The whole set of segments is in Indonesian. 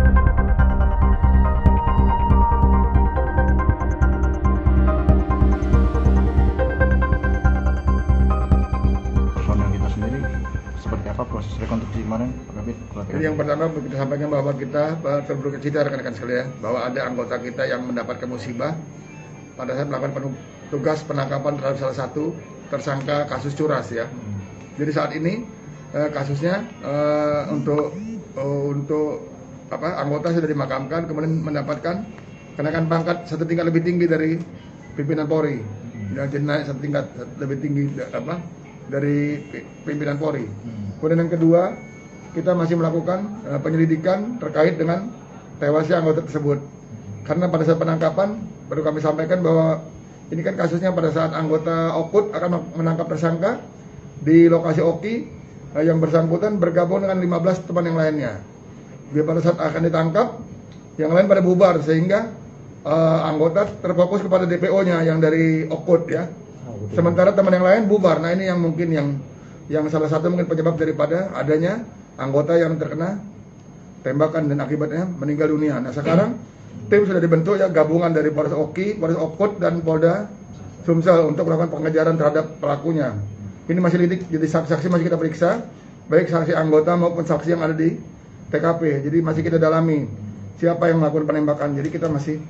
Personel kita sendiri seperti apa proses rekonstruksi kemarin, Pak Kabid? Jadi yang pertama kita sampaikan bahwa kita terberduka cita rekan-rekan sekalian bahwa ada anggota kita yang mendapatkan musibah pada saat melakukan tugas penangkapan terhadap salah satu tersangka kasus curas ya. Jadi saat ini kasusnya untuk anggota sudah dimakamkan, kemudian mendapatkan kenaikan pangkat satu tingkat lebih tinggi dari pimpinan Polri. Jadi naik satu tingkat lebih tinggi dari pimpinan Polri. Kemudian yang kedua, kita masih melakukan penyelidikan terkait dengan tewasnya anggota tersebut. Karena pada saat penangkapan baru kami sampaikan bahwa ini kan kasusnya pada saat anggota Okut akan menangkap tersangka di lokasi Oki, yang bersangkutan bergabung dengan 15 teman yang lainnya. Dia pada saat akan ditangkap, yang lain pada bubar sehingga anggota terfokus kepada DPO-nya yang dari Okut ya. Sementara teman yang lain bubar. Nah ini yang mungkin yang salah satu mungkin penyebab daripada adanya anggota yang terkena tembakan dan akibatnya meninggal dunia. Nah sekarang tim sudah dibentuk ya, gabungan dari Polres Oki, Polres Okut dan Polda Sumsel untuk melakukan pengejaran terhadap pelakunya. Ini masih lidik, jadi saksi-saksi masih kita periksa, baik saksi anggota maupun saksi yang ada di TKP. Jadi masih kita dalami siapa yang melakukan penembakan. Jadi kita masih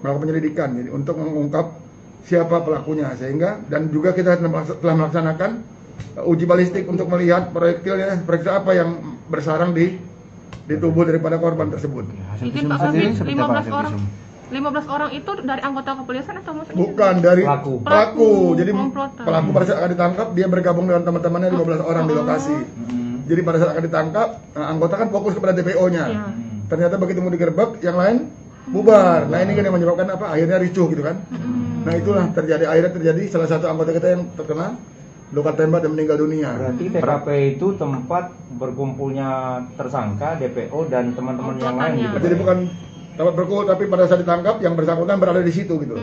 melakukan penyelidikan jadi untuk mengungkap siapa pelakunya, sehingga dan juga kita telah melaksanakan uji balistik untuk melihat proyektilnya, proyektil apa yang bersarang di tubuh daripada korban tersebut. Hasil Izin visum Pak sendiri Kabid, seperti apa 15 hasil orang. visum? 15 orang itu dari anggota kepolisian atau maksudnya? Bukan dari pelaku. Jadi komplotan. pelaku pada saat akan ditangkap dia bergabung dengan teman-temannya 15 orang di lokasi. Jadi pada saat akan ditangkap, anggota kan fokus kepada DPO-nya. Iya. Ternyata begitu mau digerebek, yang lain bubar. Nah ini kan yang menyebabkan apa? Akhirnya ricuh gitu kan. Nah itulah akhirnya terjadi salah satu anggota kita yang terkena luka tembak dan meninggal dunia. Berarti TKP itu tempat berkumpulnya tersangka, DPO dan teman-teman yang lain gitu. Jadi bukan tempat berkumpul, tapi pada saat ditangkap yang bersangkutan berada di situ gitu.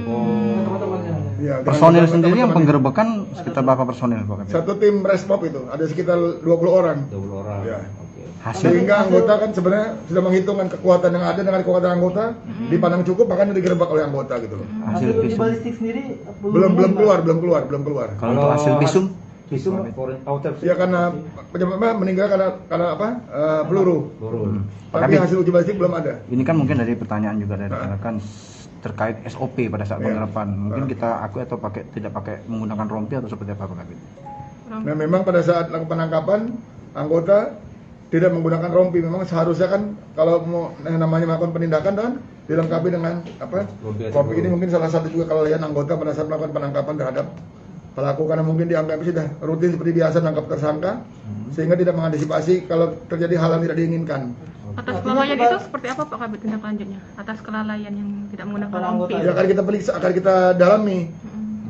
Ya, dengan Personil bersama sendiri yang teman-temannya. penggerebekan sekitar berapa personil, Pak Kabid? Satu tim Respop itu ada sekitar 20 orang. 20 orang. Ya. Oke. Hasil Sehingga anggota kan sebenarnya sudah menghitungkan kekuatan yang ada dengan kekuatan anggota dipandang cukup, makanya digerebek oleh anggota gitu loh. hasil Hasil uji visum. balistik sendiri Belum keluar. Kalau untuk hasil visum, Visum autopsi. Ya karena penyebabnya meninggal karena apa? Peluru. Tapi Tapi- hasil uji balistik belum ada. ini kan mungkin dari pertanyaan juga dari rekan terkait SOP pada saat penggerapan. Mungkin kita akui atau tidak pakai menggunakan rompi atau seperti apa, Pak Kabid? Nah memang pada saat melakukan penangkapan anggota tidak menggunakan rompi. Memang seharusnya kan kalau mau yang namanya melakukan penindakan kan dilengkapi dengan apa? Rompi ini mungkin salah satu juga kelalaian anggota pada saat melakukan penangkapan terhadap pelaku, karena mungkin dianggap sudah rutin seperti biasa menangkap tersangka sehingga tidak mengantisipasi kalau terjadi hal yang tidak diinginkan. Atas kelalaian itu seperti apa Pak Kabid tindak lanjutnya? Atas kelalaian yang tidak menggunakan rompi. Ya akan kita periksa, akan kita dalami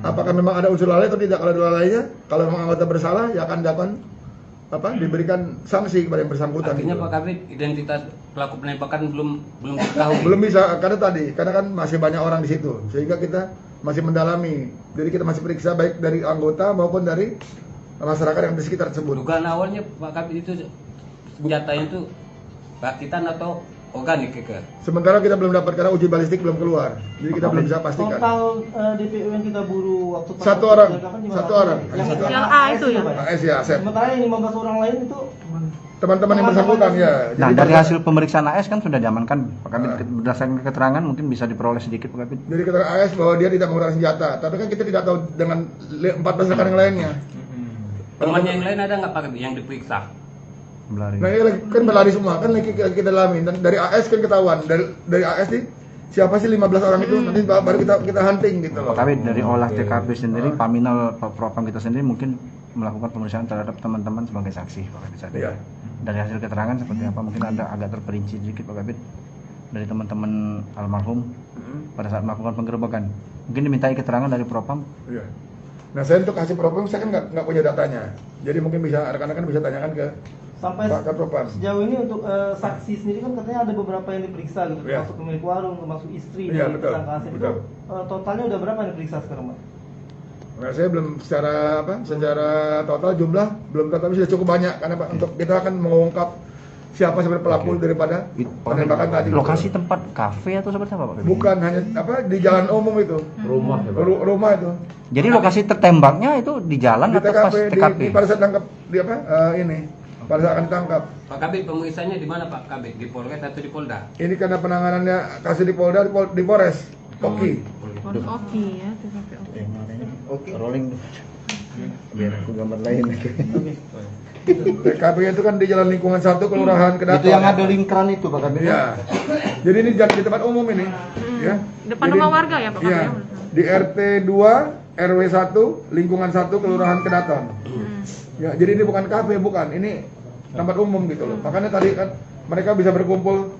apakah memang ada unsur lalai atau tidak. Kalau ada lalainya, kalau memang anggota bersalah ya akan dapat diberikan sanksi kepada yang bersangkutan. Artinya gitu. Pak Kabid, identitas pelaku penembakan belum diketahui. Belum bisa karena kan masih banyak orang di situ, sehingga kita masih mendalami. Jadi kita masih periksa baik dari anggota maupun dari masyarakat yang di sekitar tersebut. Dugaan awalnya Pak Kabid itu senjatanya itu rakitan atau organik ke? Sementara kita belum dapat karena uji balistik belum keluar, jadi kita belum bisa pastikan. total DPO yang kita buru waktu Satu orang. penangkapan di Satu mana? orang. Yang Satu orang. Yang A itu ya? Pak? AS ya, Asep. Sementara yang 15 orang lain itu Teman-teman yang bersangkutan ya. Nah, Jadi dari pada- hasil pemeriksaan AS kan sudah diamankan, Pak Kabid. Berdasarkan keterangan mungkin bisa diperoleh sedikit, Pak Kabid. Dari keterangan AS bahwa dia tidak menggunakan senjata, tapi kan kita tidak tahu dengan 14 rekan yang lainnya. Temannya yang lain ada nggak Pak Kabid yang diperiksa? Berlari. Nah ini kan berlari semua, kan lagi kita dalamin. Dan dari AS kan ketahuan, dari AS nih siapa sih 15 orang itu, nanti baru kita hunting gitu loh. Pak Kabid, dari olah TKP sendiri, Paminal Propam kita sendiri mungkin melakukan pemeriksaan terhadap teman-teman sebagai saksi, Pak Kabid. Saat ini. Iya. Dari hasil keterangan seperti apa, mungkin ada agak terperinci sedikit, Pak Kabid, dari teman-teman almarhum pada saat melakukan penggerebekan. Mungkin dimintai keterangan dari Propam. Iya. Nah saya untuk hasil propam saya kan nggak punya datanya, jadi mungkin bisa rekan-rekan bisa tanyakan ke sampai Pak Kadropam. sejauh ini untuk saksi sendiri kan katanya ada beberapa yang diperiksa gitu, Iya. termasuk pemilik warung, termasuk istri Iya, dari betul, tersangka Asep itu. betul. Totalnya udah berapa yang diperiksa sekarang, Pak? Nah saya belum secara total jumlah belum tahu, tapi sudah cukup banyak karena Pak, untuk kita akan mengungkap siapa sebenarnya pelaku daripada penembakan tadi. Lokasi tempat kafe atau seperti apa Pak Kabit? Bukan hanya apa di jalan umum itu. Rumah ya, Pak. Rumah itu. Jadi lokasi tertembaknya itu di jalan Di atau pas TKP, TKP? pada saat tangkap di apa? Ini. Pada saat akan ditangkap. Pak Kabit pemeriksaannya di mana Pak Kabit? Di Polres atau di Polda? Ini karena penanganannya kasus di Polda di Polres. Oki. Polres Oki ya, TKP Oki. Oke. Rolling. Biar aku gambar lain. TKP itu kan di Jalan Lingkungan 1 Kelurahan Kedaton. Itu yang ada lingkaran itu Pak Kabit. Ya. Jadi ini di tempat umum ini, ya. Depan Jadi, rumah warga ya Pak Kabit? Iya. Di RT 2 RW 1 Lingkungan 1 Kelurahan Kedaton. Ya, jadi ini bukan kafe, bukan. Ini tempat umum gitu loh. Makanya tadi kan mereka bisa berkumpul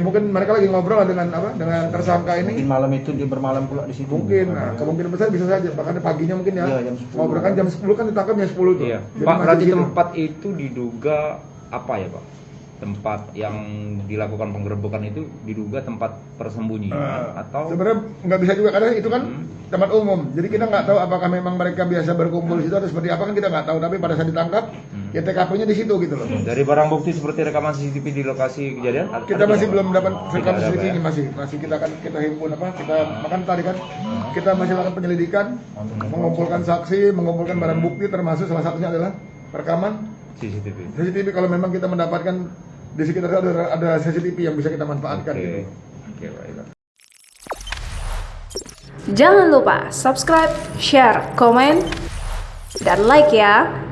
mungkin mereka lagi ngobrol dengan tersangka Mungkin ini. malam itu dia bermalam pula di situ. Mungkin, nah, kemungkinan besar bisa saja. Makanya paginya mungkin ya. Iya, jam 10. Ngobrol kan jam 10 kan ditangkap jam 10 tuh. Iya. Jadi Pak, masih berarti di situ. tempat itu diduga apa ya, Pak? Tempat yang dilakukan penggerebekan itu diduga tempat persembunyian atau Sebenarnya nggak bisa juga karena itu kan tempat umum. Jadi kita nggak tahu apakah memang mereka biasa berkumpul di situ atau seperti apa kan kita nggak tahu. Tapi pada saat ditangkap ya TKP-nya di situ gitu loh. dari barang bukti seperti rekaman CCTV di lokasi kejadian? Kita ada masih tidak, belum Pak? dapat Tidak rekaman ada, CCTV Pak, ini ya? masih kita himpun kita makan tadi kan kita masih lakukan penyelidikan, mengumpulkan saksi, mengumpulkan barang bukti termasuk salah satunya adalah rekaman CCTV. CCTV kalau memang kita mendapatkan di sekitar itu ada CCTV yang bisa kita manfaatkan Oke. gitu. Oke, baik. Jangan lupa subscribe, share, komen, dan like ya.